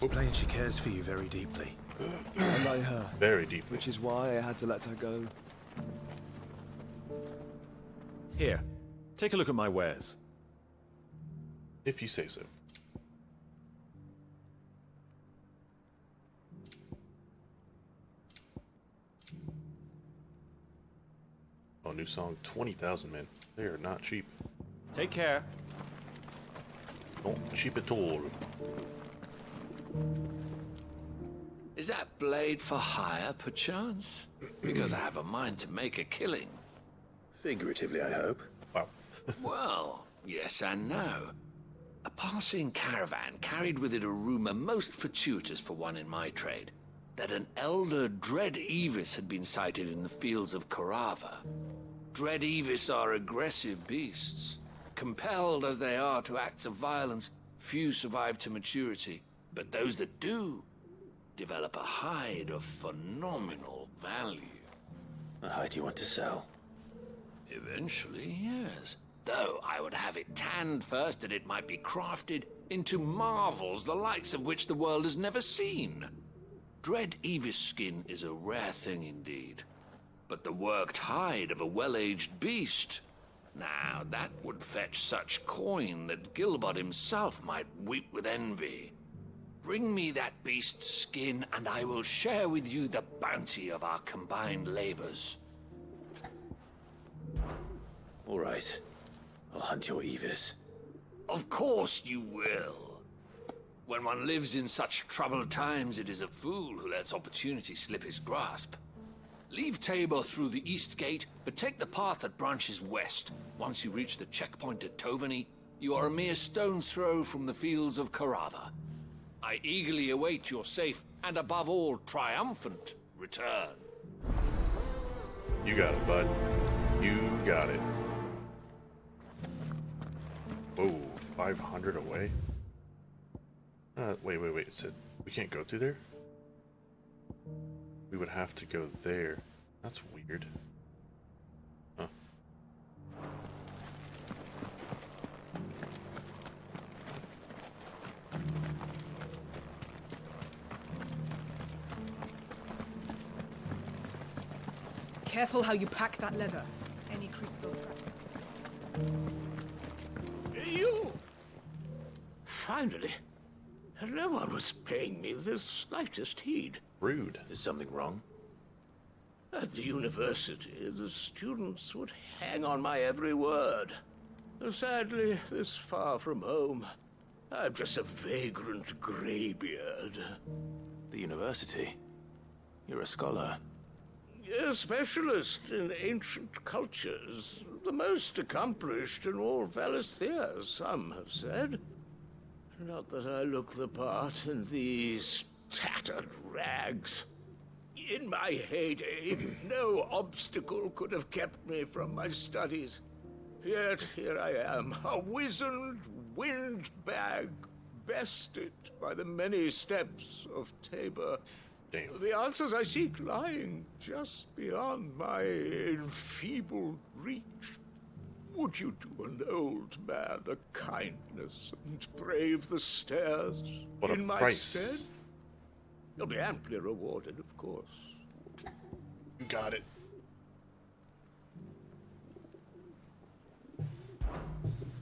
It's plain she cares for you very deeply. I like her. Very deeply. Which is why I had to let her go. Here, take a look at my wares. If you say so. Oh, new song, 20,000, man. They are not cheap. Take care. Not cheap at all. Is that blade for hire, perchance? Because I have a mind to make a killing. Figuratively, I hope. Wow. Well, yes and no. A passing caravan carried with it a rumor most fortuitous for one in my trade, that an elder Dread Evis had been sighted in the fields of Carava. Dread Evis are aggressive beasts. Compelled as they are to acts of violence, few survive to maturity, but those that do develop a hide of phenomenal value. A hide you want to sell? Eventually, yes. Though I would have it tanned first that it might be crafted into marvels the likes of which the world has never seen. Dread Evis skin is a rare thing indeed. But the worked hide of a well-aged beast, now that would fetch such coin that Gilbert himself might weep with envy. Bring me that beast's skin, and I will share with you the bounty of our combined labors. All right. I'll hunt your Evis. Of course you will. When one lives in such troubled times, it is a fool who lets opportunity slip his grasp. Leave Tabor through the east gate, but take the path that branches west. Once you reach the checkpoint at Tovany, you are a mere stone's throw from the fields of Carava. I eagerly await your safe, and above all, triumphant return. You got it, bud. You got it. Whoa, 500 away? Wait. It said we can't go through there? We would have to go there. That's weird. Huh. Careful how you pack that leather. Any creases or scratches. You! Finally. No one was paying me the slightest heed. Rude. Is something wrong? At the university, the students would hang on my every word. Sadly, this far from home, I'm just a vagrant graybeard. The university? You're a scholar. A specialist in ancient cultures. The most accomplished in all Valisthea, some have said. Not that I look the part in these tattered rags. In my heyday, no obstacle could have kept me from my studies. Yet here I am, a wizened windbag, bested by the many steps of Tabor. Damn. The answers I seek lying just beyond my enfeebled reach. Would you do an old man a kindness and brave the stairs What a in my price. stead? You'll be amply rewarded, of course. You got it.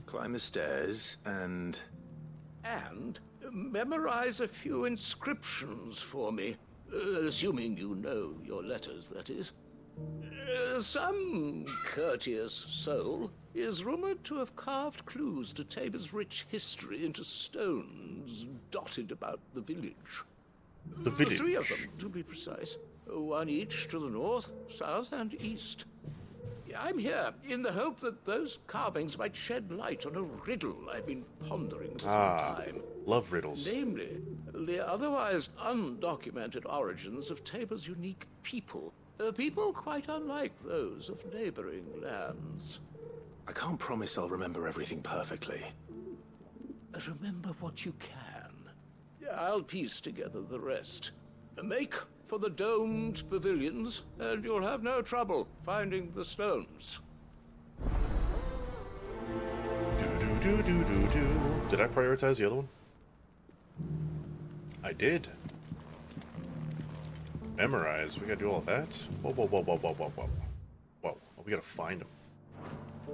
Climb the stairs and... And memorize a few inscriptions for me. Assuming you know your letters, that is. Some courteous soul is rumored to have carved clues to Tabor's rich history into stones dotted about the village. The village? 3 of them, to be precise. One each to the north, south, and east. I'm here in the hope that those carvings might shed light on a riddle I've been pondering for some time. Love riddles. Namely, the otherwise undocumented origins of Tabor's unique people. People quite unlike those of neighboring lands. I can't promise I'll remember everything perfectly. Remember what you can. I'll piece together the rest. Make for the domed pavilions, and you'll have no trouble finding the stones. Did I prioritize the other one? I did. Memorize. We gotta do all that? Whoa, whoa, whoa, whoa, whoa, whoa, whoa. Whoa. Oh, we gotta find them.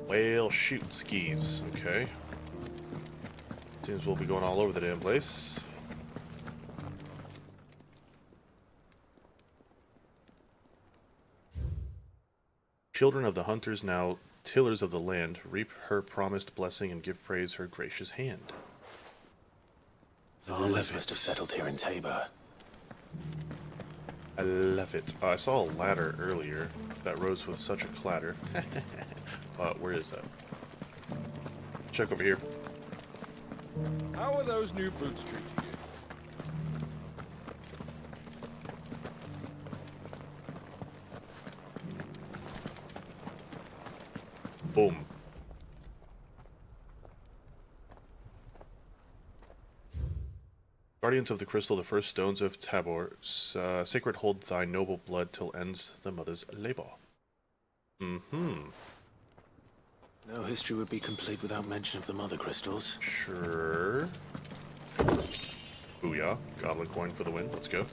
Whale shoot skis. Okay. Seems we'll be going all over the damn place. Children of the hunters, now tillers of the land, reap her promised blessing and give praise her gracious hand. Farmers must have settled here in Tabor. I love it. I saw a ladder earlier that rose with such a clatter. Where is that? Check over here. How are those new boots treating you? Boom. Guardians of the Crystal, the first stones of Tabor, sacred hold thy noble blood till ends the mother's labor. Mm-hmm. No history would be complete without mention of the mother crystals. Sure. Booyah. Goblin coin for the win. Let's go.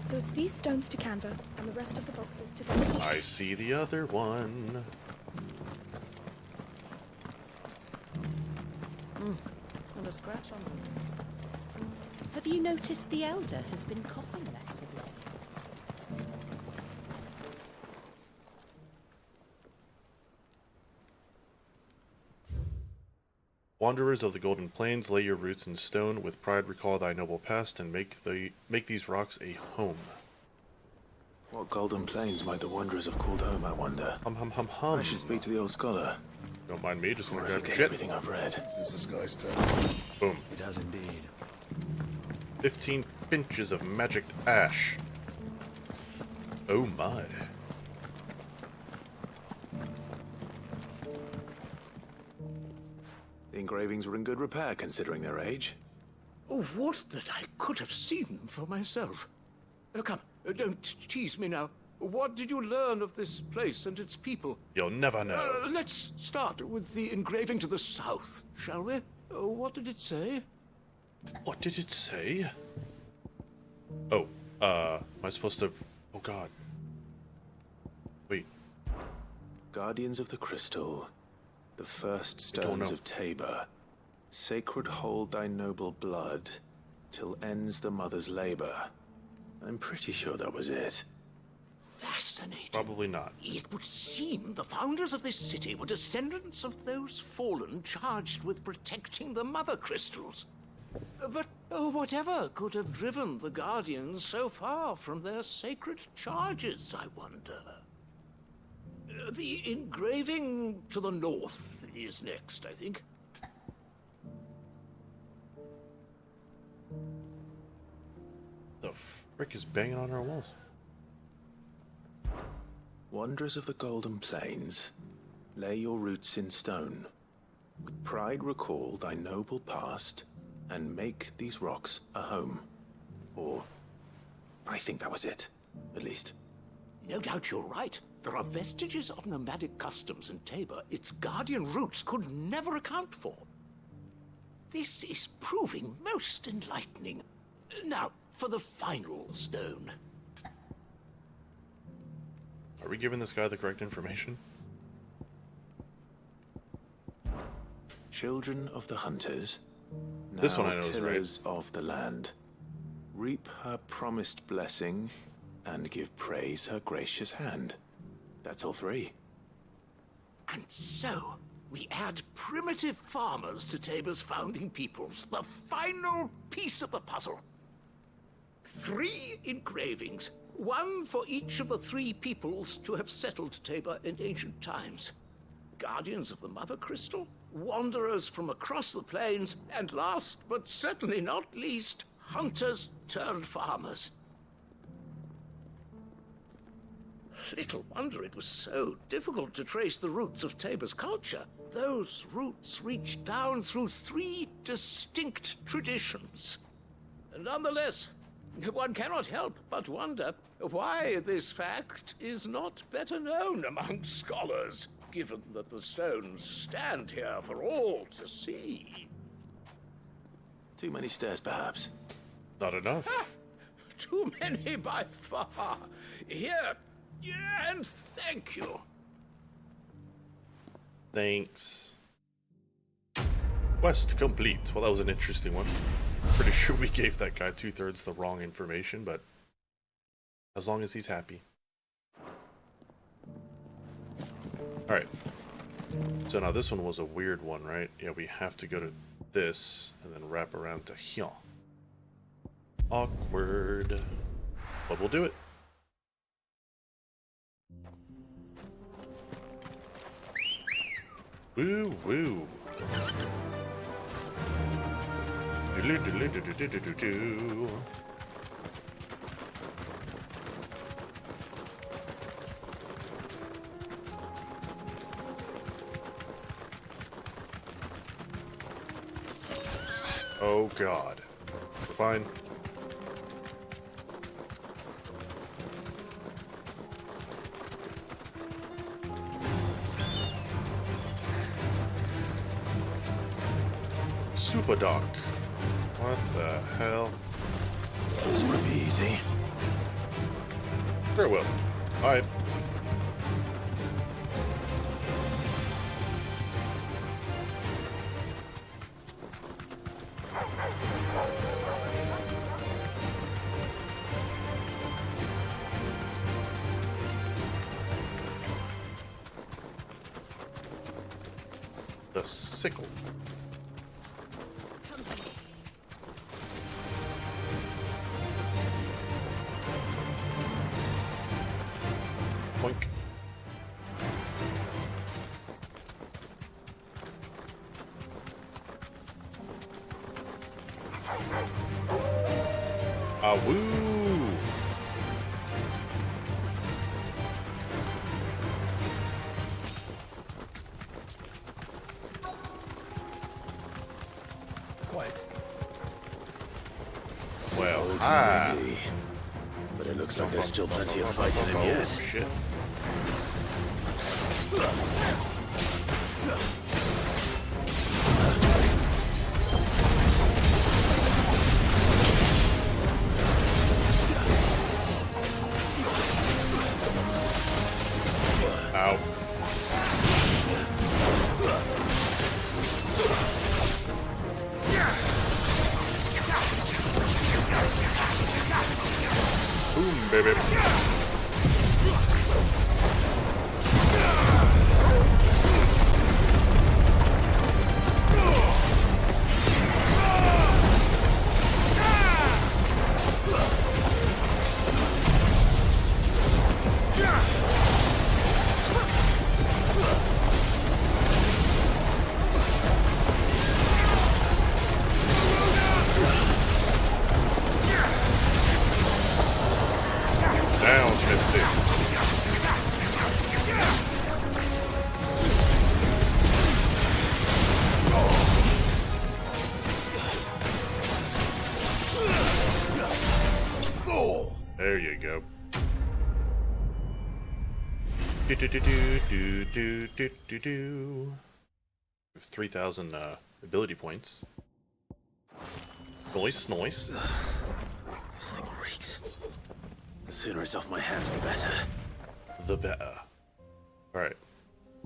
So it's these stones to Canva, and the rest of the boxes to... I see the other one. And a scratch on them. Have you noticed the Elder has been coughing less of late? Wanderers of the Golden Plains, lay your roots in stone. With pride recall thy noble past, and make these rocks a home. What Golden Plains might the wanderers have called home, I wonder? Hum hum hum hum. I should speak to the old scholar. Don't mind me, just gonna Or grab forget shit. everything I've read. Since the sky's turn. Boom. It does indeed. 15 pinches of magic ash. Oh my. The engravings were in good repair considering their age. Oh, what that I could have seen for myself. Come, don't tease me now. What did you learn of this place and its people? You'll never know. Let's start with the engraving to the south, shall we? What did it say? What did it say? Oh, am I supposed to... Oh god. Wait. Guardians of the Crystal, the first I don't stones know. of Tabor, sacred hold thy noble blood, till ends the mother's labor. I'm pretty sure that was it. Fascinating. Probably not. It would seem the founders of this city were descendants of those fallen charged with protecting the mother crystals. But whatever could have driven the Guardians so far from their sacred charges, I wonder? The engraving to the north is next, I think. The frick is banging on our walls? Wanderers of the Golden Plains, lay your roots in stone. With pride recall thy noble past, and make these rocks a home. Or, I think that was it, at least. No doubt you're right. There are vestiges of nomadic customs in Tabor its guardian roots could never account for. This is proving most enlightening. Now, for the final stone. Are we giving this guy the correct information? Children of the hunters, now This one I know is right. tillers of the land, reap her promised blessing, and give praise her gracious hand. That's all three. And so, we add primitive farmers to Tabor's founding peoples, the final piece of the puzzle. 3 engravings, one for each of the 3 peoples to have settled Tabor in ancient times. Guardians of the Mother Crystal, wanderers from across the plains, and last but certainly not least, hunters turned farmers. Little wonder it was so difficult to trace the roots of Tabor's culture. Those roots reach down through 3 distinct traditions. Nonetheless, one cannot help but wonder why this fact is not better known among scholars, given that the stones stand here for all to see. Too many stairs, perhaps. Not enough. Too many by far. Here, and thank you. Thanks. Quest complete. Well, that was an interesting one. Pretty sure we gave that guy 2/3 the wrong information, but as long as he's happy. Alright. So now this one was a weird one, right? Yeah, we have to go to this and then wrap around to here. Awkward. But we'll do it. Woo woo. Do-do-do-do-do-do-do-do. Oh god. We're fine. Super Doc. What the hell? This won't be easy. Very well. Alright. The sickle. Boink. Ah, woo! Quiet. Well, Maybe. But it looks like there's still plenty of fight in him Oh, yet. shit. Ow. Boom, baby. Down, Misty. There you go. Do do do do do do do do do. 3,000 ability points. Nice, nice. This thing reeks. The sooner it's off my hands, the better. The better. Alright.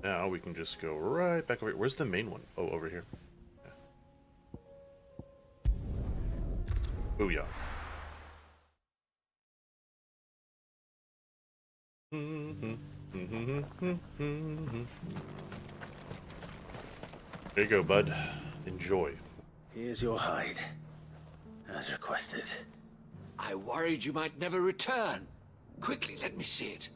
Now we can just go right back over here. Where's the main one? Oh, over here. Yeah. Booyah. There you go, bud. Enjoy. Here's your hide. As requested. I worried you might never return. Quickly, let me see it.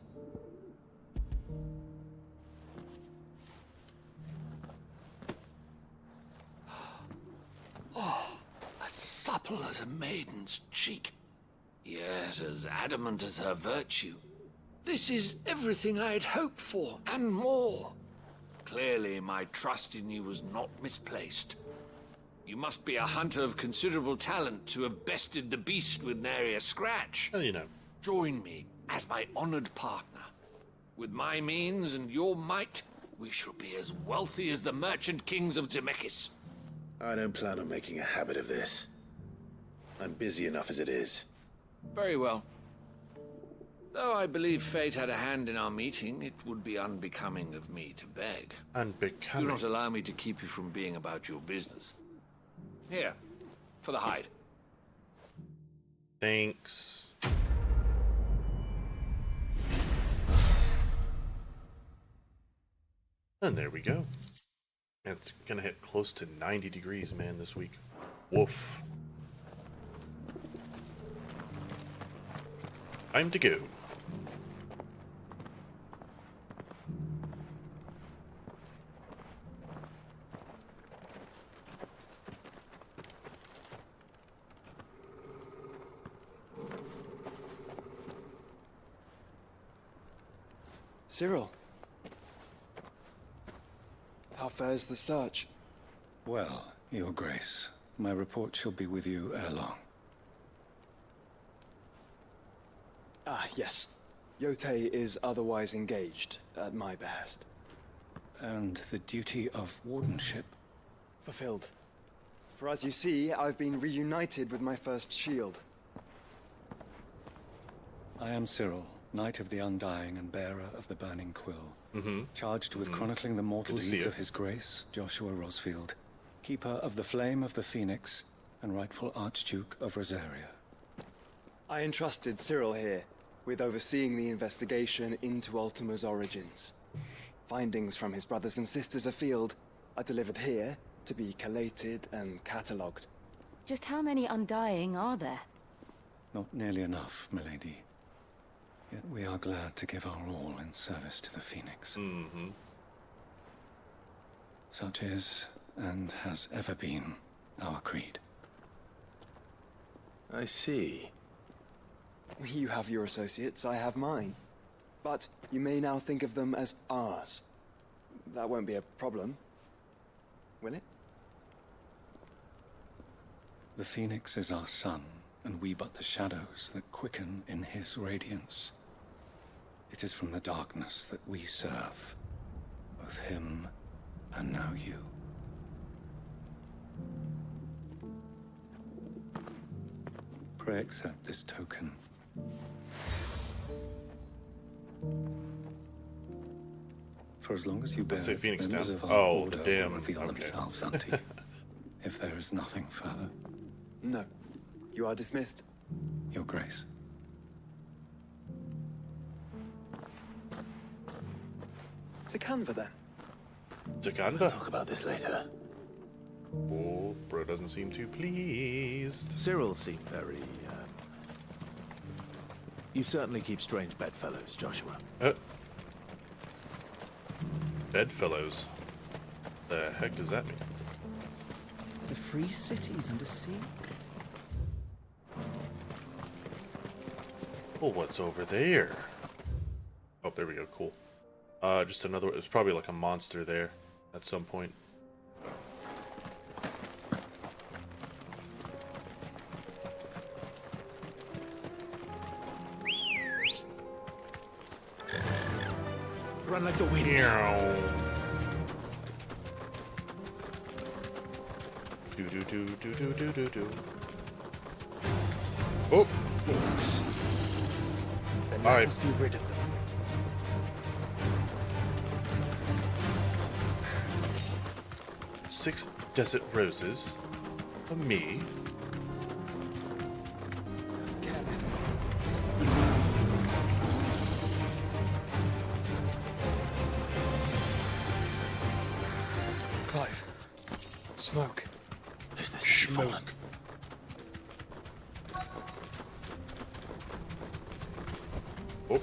Oh, as supple as a maiden's cheek, yet as adamant as her virtue. This is everything I had hoped for, and more. Clearly, my trust in you was not misplaced. You must be a hunter of considerable talent to have bested the beast with nary a scratch. Well, you know. Join me as my honored partner. With my means and your might, we shall be as wealthy as the merchant kings of Zemeckis. I don't plan on making a habit of this. I'm busy enough as it is. Very well. Though I believe fate had a hand in our meeting, it would be unbecoming of me to beg. Unbecoming. Do not allow me to keep you from being about your business. Here, for the hide. Thanks. And there we go. It's gonna hit close to 90 degrees, man, this week. Woof. Time to go. Cyril. How fares the search? Well, Your Grace, my report shall be with you ere long. Ah, yes. Yotei is otherwise engaged, at my behest. And the duty of wardenship? Fulfilled. For as you see, I've been reunited with my first shield. I am Cyril, Knight of the Undying and bearer of the Burning Quill. Charged with chronicling the mortal deeds of His Grace, Joshua Rosfield, Keeper of the Flame of the Phoenix, and rightful Archduke of Rosaria. I entrusted Cyril here with overseeing the investigation into Ultima's origins. Findings from his brothers and sisters afield are delivered here to be collated and catalogued. Just how many Undying are there? Not nearly enough, milady. Yet we are glad to give our all in service to the Phoenix. Such is, and has ever been, our creed. I see. You have your associates, I have mine. But you may now think of them as ours. That won't be a problem, will it? The Phoenix is our sun, and we but the shadows that quicken in his radiance. It is from the darkness that we serve, both him and now you. Pray accept this token. For as long as you bear Let's say it, Phoenix members down. of our Oh, order damn. will reveal Okay. themselves unto you. If there is nothing further, No. You are dismissed. Your Grace. Canva then. Takanda. Talk about this later. Oh, bro doesn't seem too pleased. Cyril seemed very, You certainly keep strange bedfellows, Joshua. Bedfellows. The heck does that mean? The free cities under sea? Oh, what's over there? Oh, there we go. Cool. Just another. It was probably like a monster there at some point. Run like the wind. Do do do do do do do do. Oh, Orcs. Then let us be rid of them. Six desert roses for me. Clive. Smoke. Is this city fallen? Oh.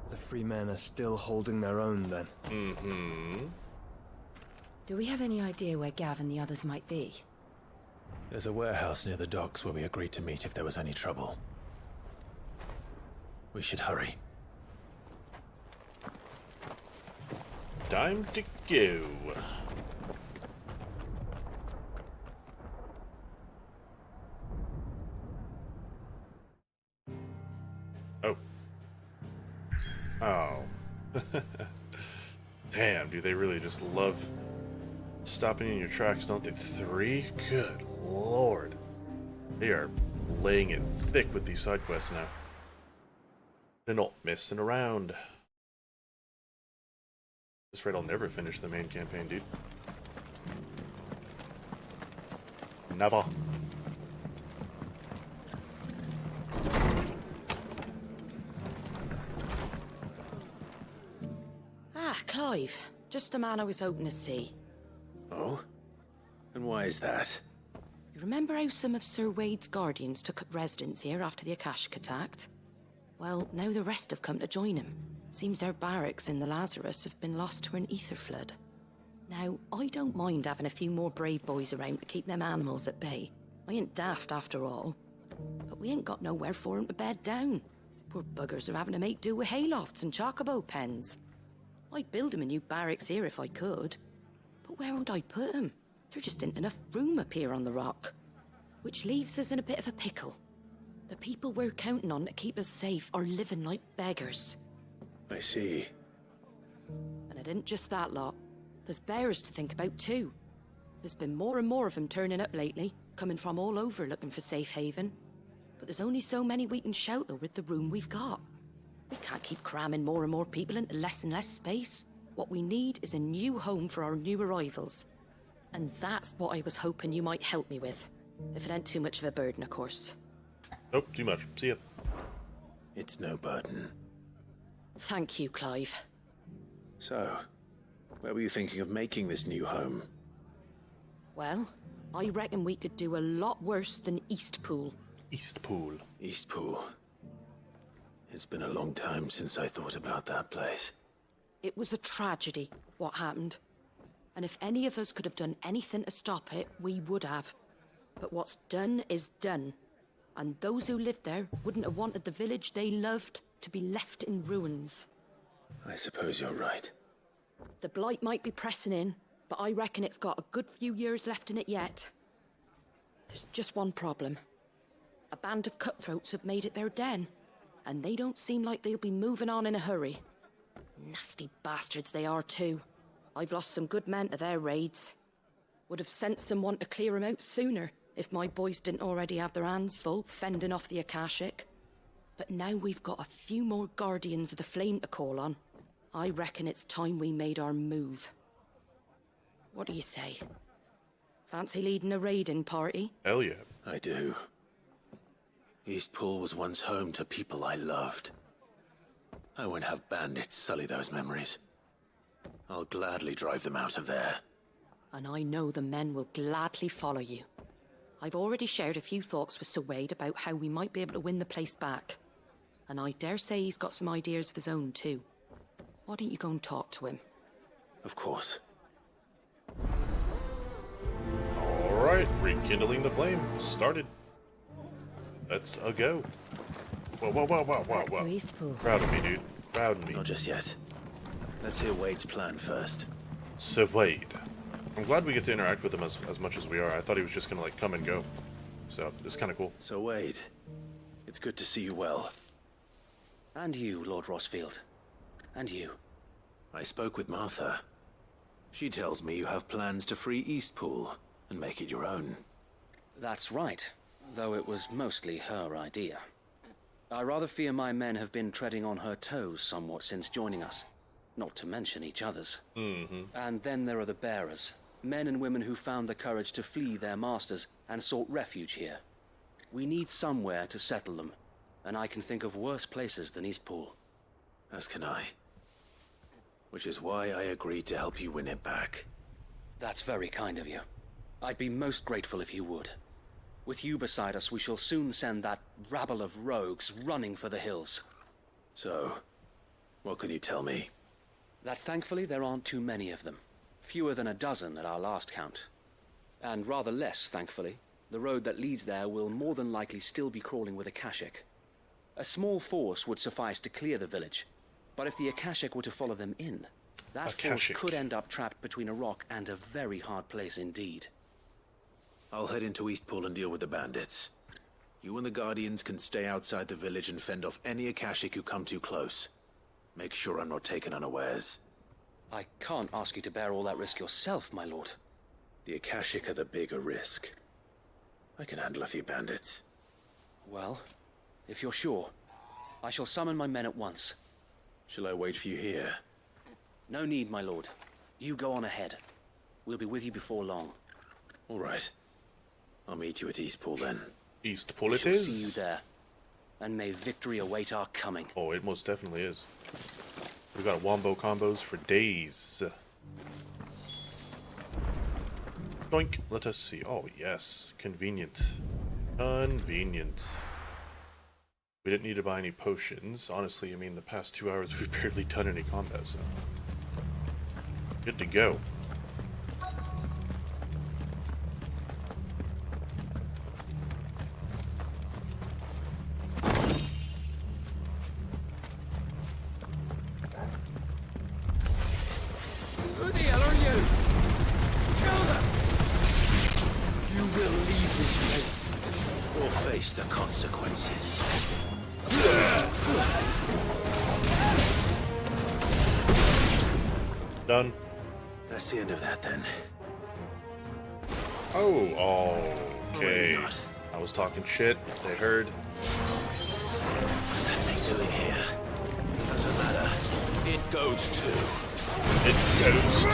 The free men are still holding their own then. Do we have any idea where Gav and the others might be? There's a warehouse near the docks where we agreed to meet if there was any trouble. We should hurry. Time to go. Oh. Oh. Damn, do they really just love stopping in your tracks, don't they? 3? Good lord. They are laying it thick with these side quests now. They're not messing around. At this rate, I'll never finish the main campaign, dude. Never. Ah, Clive. Just the man I was hoping to see. Oh? And why is that? You remember how some of Sir Wade's guardians took up residence here after the Akashic attacked? Well, now the rest have come to join him. Seems their barracks in the Lazarus have been lost to an ether flood. Now, I don't mind having a few more brave boys around to keep them animals at bay. I ain't daft after all. But we ain't got nowhere for 'em to bed down. Poor buggers are having to make do with haylofts and chocobo pens. I'd build 'em a new barracks here if I could. But where would I put 'em? There just ain't enough room up here on the rock. Which leaves us in a bit of a pickle. The people we're counting on to keep us safe are living like beggars. I see. And it isn't just that lot. There's bears to think about too. There's been more and more of them turning up lately, coming from all over looking for safe haven. But there's only so many we can shelter with the room we've got. We can't keep cramming more and more people into less and less space. What we need is a new home for our new arrivals. And that's what I was hoping you might help me with. If it ain't too much of a burden, of course. Nope, too much. See ya. It's no burden. Thank you, Clive. So, where were you thinking of making this new home? Well, I reckon we could do a lot worse than Eastpool. Eastpool. Eastpool. It's been a long time since I thought about that place. It was a tragedy, what happened. And if any of us could have done anything to stop it, we would have. But what's done is done. And those who lived there wouldn't have wanted the village they loved to be left in ruins. I suppose you're right. The blight might be pressing in, but I reckon it's got a good few years left in it yet. There's just one problem. A band of cutthroats have made it their den, and they don't seem like they'll be moving on in a hurry. Nasty bastards they are too. I've lost some good men to their raids. Would have sent someone to clear 'em out sooner, if my boys didn't already have their hands full fending off the Akashic. But now we've got a few more Guardians of the Flame to call on. I reckon it's time we made our move. What do you say? Fancy leading a raiding party? Hell yeah. I do. Eastpool was once home to people I loved. I won't have bandits sully those memories. I'll gladly drive them out of there. And I know the men will gladly follow you. I've already shared a few thoughts with Sir Wade about how we might be able to win the place back. And I dare say he's got some ideas of his own too. Why don't you go and talk to him? Of course. Alright, rekindling the flame. Started. Let's go. Whoa, whoa, whoa, whoa, whoa, Back to Eastpool. Proud of me, dude. Proud of me. Not just yet. Let's hear Wade's plan first. So Wade. I'm glad we get to interact with him as much as we are. I thought he was just gonna like come and go. So it's kind of cool. So Wade, it's good to see you well. And you, Lord Rosfield. And you. I spoke with Martha. She tells me you have plans to free Eastpool and make it your own. That's right, though it was mostly her idea. I rather fear my men have been treading on her toes somewhat since joining us, not to mention each other's. And then there are the bearers, men and women who found the courage to flee their masters and sought refuge here. We need somewhere to settle them, and I can think of worse places than Eastpool. As can I. Which is why I agreed to help you win it back. That's very kind of you. I'd be most grateful if you would. With you beside us, we shall soon send that rabble of rogues running for the hills. So, what can you tell me? That thankfully there aren't too many of them. Fewer than a dozen at our last count. And rather less, thankfully. The road that leads there will more than likely still be crawling with Akashic. A small force would suffice to clear the village, but if the Akashic were to follow them in, That force could end up trapped between a rock and a very hard place indeed. I'll head into Eastpool and deal with the bandits. You and the Guardians can stay outside the village and fend off any Akashic who come too close. Make sure I'm not taken unawares. I can't ask you to bear all that risk yourself, my lord. The Akashic are the bigger risk. I can handle a few bandits. Well, if you're sure, I shall summon my men at once. Shall I wait for you here? No need, my lord. You go on ahead. We'll be with you before long. All right. I'll meet you at Eastpool then. Eastpool We it shall is. see you there. And may victory await our coming. Oh, it most definitely is. We've got wombo combos for days. Doink. Let us see. Oh, yes. Convenient. Convenient. We didn't need to buy any potions. Honestly, I mean, the past 2 hours we've barely done any combat, so... good to go. Who the hell are you? Kill them! You will leave this place, or face the consequences. Done. That's the end of that then. Oh, okay. Maybe not. I was talking shit. They heard. What's that thing doing here? Doesn't matter. It goes too. It goes to...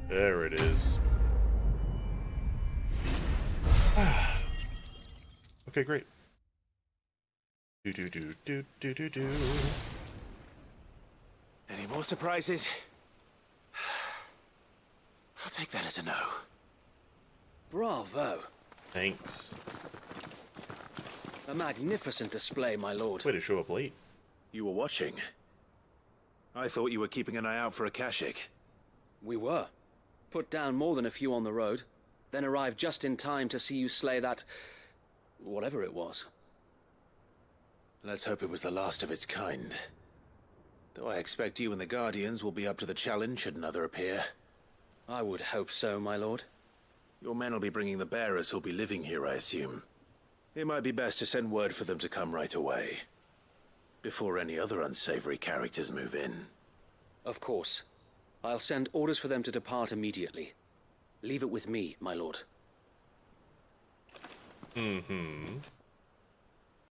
There it is. Okay, great. Do. Any more surprises? I'll take that as a no. Bravo. Thanks. A magnificent display, my lord. Way to show up late. You were watching. I thought you were keeping an eye out for Akashic. We were. Put down more than a few on the road, then arrived just in time to see you slay that... whatever it was. Let's hope it was the last of its kind. Though I expect you and the Guardians will be up to the challenge should another appear. I would hope so, my lord. Your men will be bringing the bearers who'll be living here, I assume. It might be best to send word for them to come right away, before any other unsavory characters move in. Of course. I'll send orders for them to depart immediately. Leave it with me, my lord. Mm-hmm.